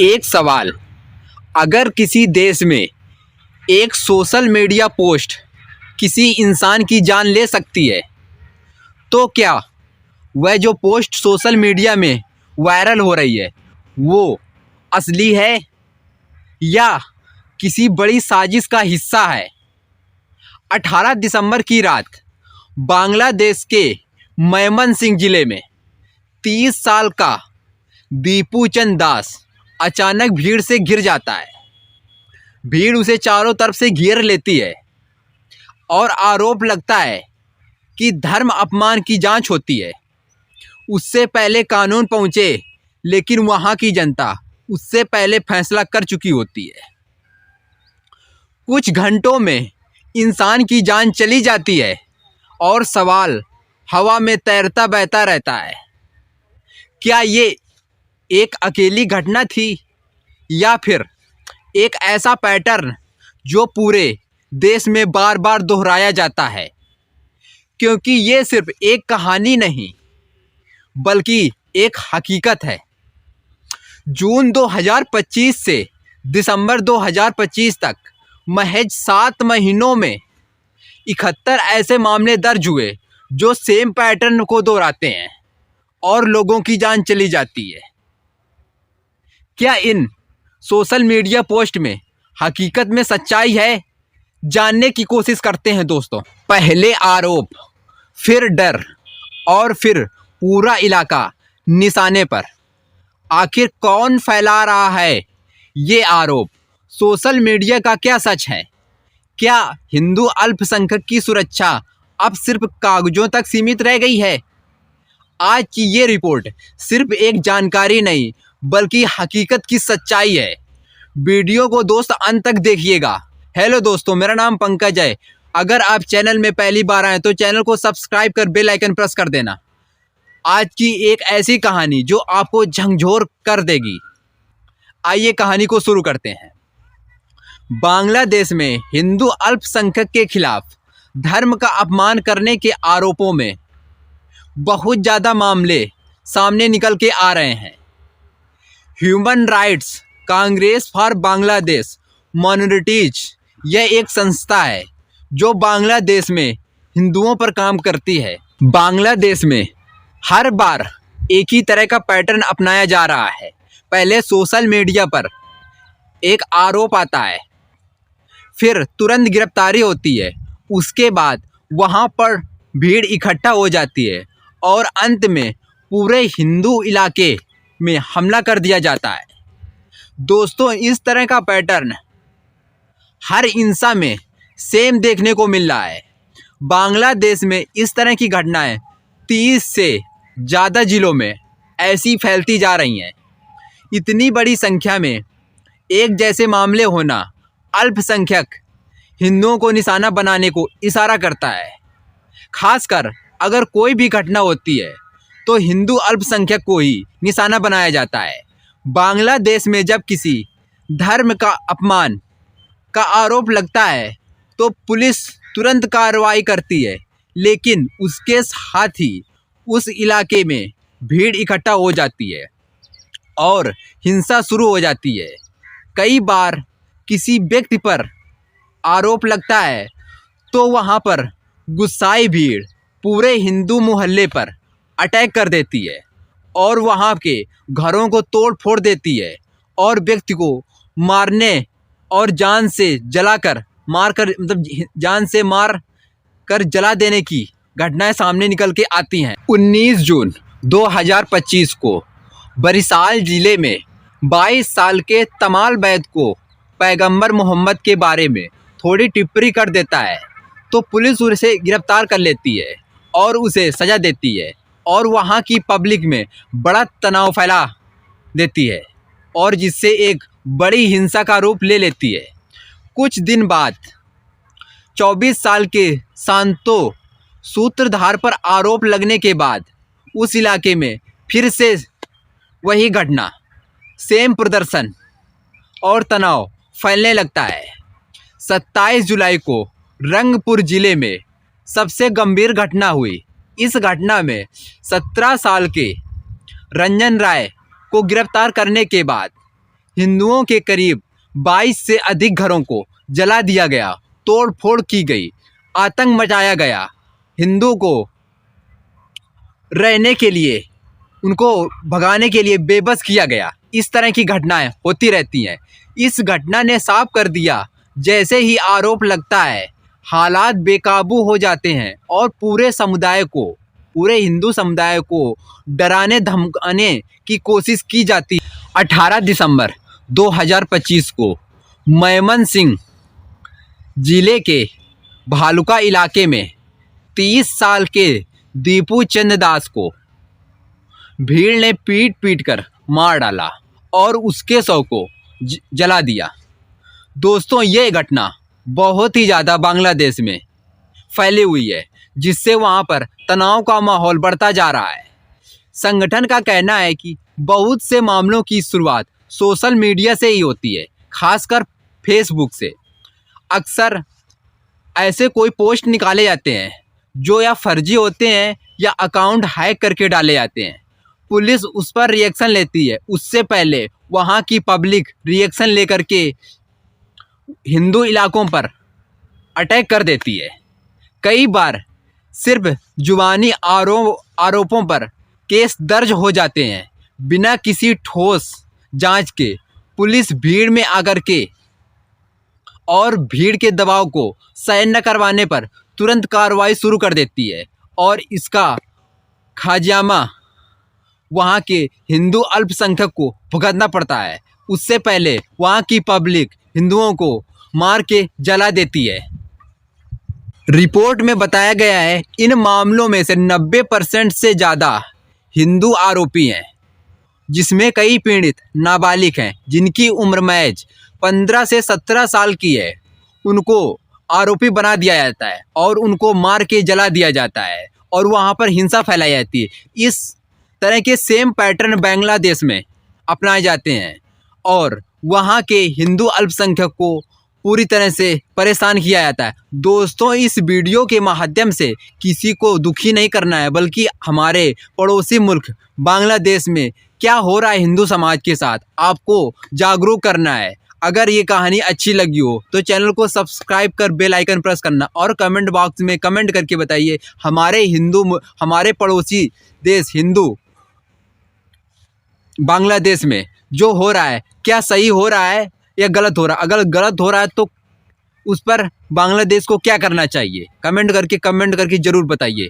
एक सवाल, अगर किसी देश में एक सोशल मीडिया पोस्ट किसी इंसान की जान ले सकती है, तो क्या वह जो पोस्ट सोशल मीडिया में वायरल हो रही है वो असली है या किसी बड़ी साजिश का हिस्सा है? 18 दिसंबर की रात बांग्लादेश के मेमनसिंह जिले में 30 साल का दीपू चंद दास अचानक भीड़ से घिर जाता है। भीड़ उसे चारों तरफ से घेर लेती है और आरोप लगता है कि धर्म अपमान की जांच होती है। उससे पहले कानून पहुंचे, लेकिन वहां की जनता उससे पहले फैसला कर चुकी होती है। कुछ घंटों में इंसान की जान चली जाती है और सवाल हवा में तैरता बहता रहता है। क्या ये एक अकेली घटना थी या फिर एक ऐसा पैटर्न जो पूरे देश में बार बार दोहराया जाता है? क्योंकि ये सिर्फ एक कहानी नहीं बल्कि एक हकीकत है। जून 2025 से दिसंबर 2025 तक महज 7 महीनों में 71 ऐसे मामले दर्ज हुए जो सेम पैटर्न को दोहराते हैं और लोगों की जान चली जाती है। क्या इन सोशल मीडिया पोस्ट में हकीकत में सच्चाई है? जानने की कोशिश करते हैं दोस्तों। पहले आरोप, फिर डर और फिर पूरा इलाका निशाने पर। आखिर कौन फैला रहा है ये आरोप? सोशल मीडिया का क्या सच है? क्या हिंदू अल्पसंख्यक की सुरक्षा अब सिर्फ कागजों तक सीमित रह गई है? आज की ये रिपोर्ट सिर्फ एक जानकारी नहीं बल्कि हकीकत की सच्चाई है। वीडियो को दोस्त अंत तक देखिएगा। हेलो दोस्तों, मेरा नाम पंकज है। अगर आप चैनल में पहली बार आए तो चैनल को सब्सक्राइब कर बेल आइकन प्रेस कर देना। आज की एक ऐसी कहानी जो आपको झकझोर कर देगी। आइए कहानी को शुरू करते हैं। बांग्लादेश में हिंदू अल्पसंख्यक के खिलाफ धर्म का अपमान करने के आरोपों में बहुत ज़्यादा मामले सामने निकल के आ रहे हैं। Human rights Congress for Bangladesh minorities यह एक संस्था है जो बांग्लादेश में हिंदुओं पर काम करती है। बांग्लादेश में हर बार एक ही तरह का पैटर्न अपनाया जा रहा है। पहले सोशल मीडिया पर एक आरोप आता है, फिर तुरंत गिरफ्तारी होती है, उसके बाद वहाँ पर भीड़ इकट्ठा हो जाती है और अंत में पूरे हिंदू इलाके में हमला कर दिया जाता है। दोस्तों, इस तरह का पैटर्न हर इंसान में सेम देखने को मिल रहा है। बांग्लादेश में इस तरह की घटनाएं 30 से ज़्यादा जिलों में ऐसी फैलती जा रही हैं। इतनी बड़ी संख्या में एक जैसे मामले होना अल्पसंख्यक हिंदुओं को निशाना बनाने को इशारा करता है। खासकर अगर कोई भी घटना होती है तो हिंदू अल्पसंख्यक को ही निशाना बनाया जाता है। बांग्लादेश में जब किसी धर्म का अपमान का आरोप लगता है तो पुलिस तुरंत कार्रवाई करती है, लेकिन उसके साथ ही उस इलाके में भीड़ इकट्ठा हो जाती है और हिंसा शुरू हो जाती है। कई बार किसी व्यक्ति पर आरोप लगता है तो वहाँ पर गुस्साई भीड़ पूरे हिंदू मोहल्ले पर अटैक कर देती है और वहाँ के घरों को तोड़ फोड़ देती है और व्यक्ति को मारने और जान से मार कर जला देने की घटनाएं सामने निकल के आती हैं। 19 जून 2025 को बरिशाल जिले में 22 साल के तमाल बैद को पैगंबर मोहम्मद के बारे में थोड़ी टिप्पणी कर देता है तो पुलिस उसे गिरफ्तार कर लेती है और उसे सज़ा देती है और वहाँ की पब्लिक में बड़ा तनाव फैला देती है और जिससे एक बड़ी हिंसा का रूप ले लेती है। कुछ दिन बाद 24 साल के शांतो सूत्रधार पर आरोप लगने के बाद उस इलाके में फिर से वही घटना, सेम प्रदर्शन और तनाव फैलने लगता है। 27 जुलाई को रंगपुर जिले में सबसे गंभीर घटना हुई। इस घटना में 17 साल के रंजन राय को गिरफ्तार करने के बाद हिंदुओं के करीब 22 से अधिक घरों को जला दिया गया, तोड़ फोड़ की गई, आतंक मचाया गया, हिंदू को रहने के लिए, उनको भगाने के लिए बेबस किया गया। इस तरह की घटनाएं होती रहती हैं। इस घटना ने साफ कर दिया, जैसे ही आरोप लगता है हालात बेकाबू हो जाते हैं और पूरे हिंदू समुदाय को डराने धमकाने की कोशिश की जाती है। 18 दिसंबर 2025 को मयमनसिंह जिले के भालुका इलाके में 30 साल के दीपू चंद दास को भीड़ ने पीट पीट कर मार डाला और उसके शव को जला दिया। दोस्तों, ये घटना बहुत ही ज़्यादा बांग्लादेश में फैली हुई है, जिससे वहाँ पर तनाव का माहौल बढ़ता जा रहा है। संगठन का कहना है कि बहुत से मामलों की शुरुआत सोशल मीडिया से ही होती है, खासकर फेसबुक से। अक्सर ऐसे कोई पोस्ट निकाले जाते हैं जो या फर्जी होते हैं या अकाउंट हैक करके डाले जाते हैं। पुलिस उस पर रिएक्शन लेती है, उससे पहले वहाँ की पब्लिक रिएक्शन लेकर के हिंदू इलाकों पर अटैक कर देती है। कई बार सिर्फ जुबानी आरोपों पर केस दर्ज हो जाते हैं, बिना किसी ठोस जांच के। पुलिस भीड़ में आकर के और भीड़ के दबाव को सहन न करवाने पर तुरंत कार्रवाई शुरू कर देती है और इसका खाजियामा वहाँ के हिंदू अल्पसंख्यक को भुगतना पड़ता है। उससे पहले वहाँ की पब्लिक हिंदुओं को मार के जला देती है। रिपोर्ट में बताया गया है इन मामलों में से 90% से ज़्यादा हिंदू आरोपी हैं, जिसमें कई पीड़ित नाबालिग हैं जिनकी उम्र महज 15 से 17 साल की है। उनको आरोपी बना दिया जाता है और उनको मार के जला दिया जाता है और वहाँ पर हिंसा फैलाई जाती है। इस तरह के सेम पैटर्न बांग्लादेश में अपनाए जाते हैं और वहाँ के हिंदू अल्पसंख्यक को पूरी तरह से परेशान किया जाता है। दोस्तों, इस वीडियो के माध्यम से किसी को दुखी नहीं करना है, बल्कि हमारे पड़ोसी मुल्क बांग्लादेश में क्या हो रहा है हिंदू समाज के साथ, आपको जागरूक करना है। अगर ये कहानी अच्छी लगी हो तो चैनल को सब्सक्राइब कर बेल आइकन प्रेस करना और कमेंट बॉक्स में कमेंट करके बताइए हमारे पड़ोसी देश हिंदू बांग्लादेश में जो हो रहा है क्या सही हो रहा है या गलत हो रहा है। अगर गलत हो रहा है तो उस पर बांग्लादेश को क्या करना चाहिए, कमेंट करके ज़रूर बताइए।